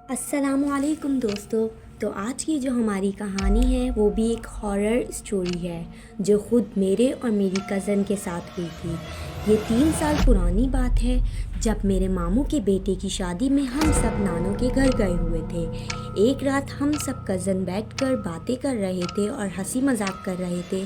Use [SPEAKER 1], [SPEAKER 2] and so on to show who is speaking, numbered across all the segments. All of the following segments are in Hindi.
[SPEAKER 1] अस्सलामुअलैकुम दोस्तों। तो आज की जो हमारी कहानी है वो भी एक हॉरर स्टोरी है जो ख़ुद मेरे और मेरी कज़न के साथ हुई थी। ये 3 साल पुरानी बात है जब मेरे मामू के बेटे की शादी में हम सब नानों के घर गए हुए थे। एक रात हम सब कज़न बैठकर बातें कर रहे थे और हंसी मजाक कर रहे थे।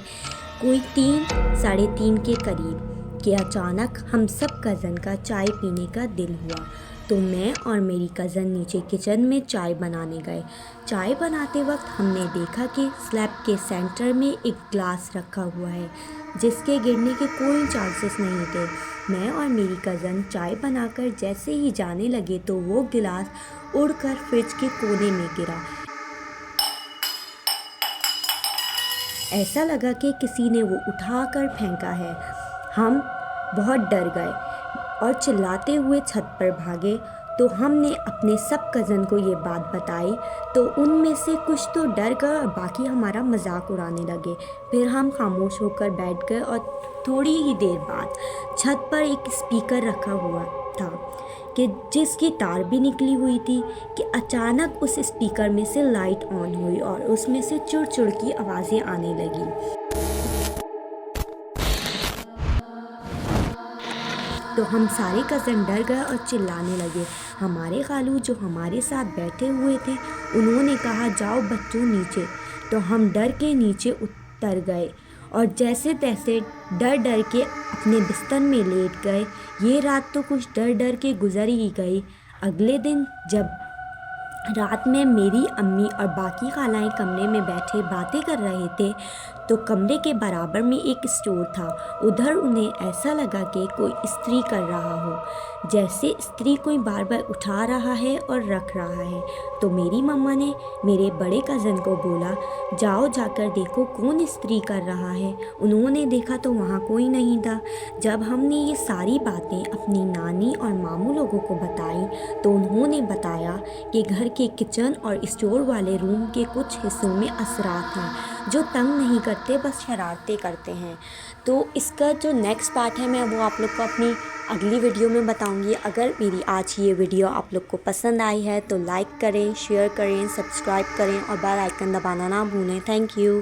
[SPEAKER 1] कोई 3 साढ़े 3 के करीब कि अचानक हम सब कज़न का चाय पीने का दिल हुआ। तो मैं और मेरी कज़न नीचे किचन में चाय बनाने गए। चाय बनाते वक्त हमने देखा कि स्लैब के सेंटर में एक ग्लास रखा हुआ है जिसके गिरने के कोई चांसेस नहीं थे। मैं और मेरी कज़न चाय बनाकर जैसे ही जाने लगे तो वो गिलास उड़कर फ्रिज के कोने में गिरा। ऐसा लगा कि किसी ने वो उठाकर फेंका है। हम बहुत डर गए और चिल्लाते हुए छत पर भागे। तो हमने अपने सब कज़न को ये बात बताई तो उनमें से कुछ तो डर गए और बाकी हमारा मजाक उड़ाने लगे। फिर हम खामोश होकर बैठ गए और थोड़ी ही देर बाद छत पर एक स्पीकर रखा हुआ था कि जिसकी तार भी निकली हुई थी कि अचानक उस स्पीकर में से लाइट ऑन हुई और उसमें से चुड़ चुड़ की आवाज़ें आने लगी। तो हम सारे कज़न डर गए और चिल्लाने लगे। हमारे खालू जो हमारे साथ बैठे हुए थे उन्होंने कहा जाओ बच्चों नीचे। तो हम डर के नीचे उतर गए और जैसे तैसे डर डर के अपने बिस्तर में लेट गए। ये रात तो कुछ डर डर के गुजर ही गई। अगले दिन जब रात में मेरी अम्मी और बाकी खालाएं कमरे में बैठे बातें कर रहे थे तो कमरे के बराबर में एक स्टोर था। उधर उन्हें ऐसा लगा कि कोई इस्त्री कर रहा हो, जैसे इस्त्री कोई बार बार उठा रहा है और रख रहा है। तो मेरी मम्मा ने मेरे बड़े कज़न को बोला जाओ जाकर देखो कौन इस्त्री कर रहा है। उन्होंने देखा तो वहाँ कोई नहीं था। जब हमने ये सारी बातें अपनी नानी और मामू लोगों को बताई तो उन्होंने बताया कि घर के किचन और स्टोर वाले रूम के कुछ हिस्सों में असरात हैं जो तंग नहीं करते बस शरारतें करते हैं। तो इसका जो नेक्स्ट पार्ट है मैं वो आप लोग को अपनी अगली वीडियो में बताऊंगी। अगर मेरी आज ये वीडियो आप लोग को पसंद आई है तो लाइक करें, शेयर करें, सब्सक्राइब करें और बेल आइकन दबाना ना भूलें। Thank you.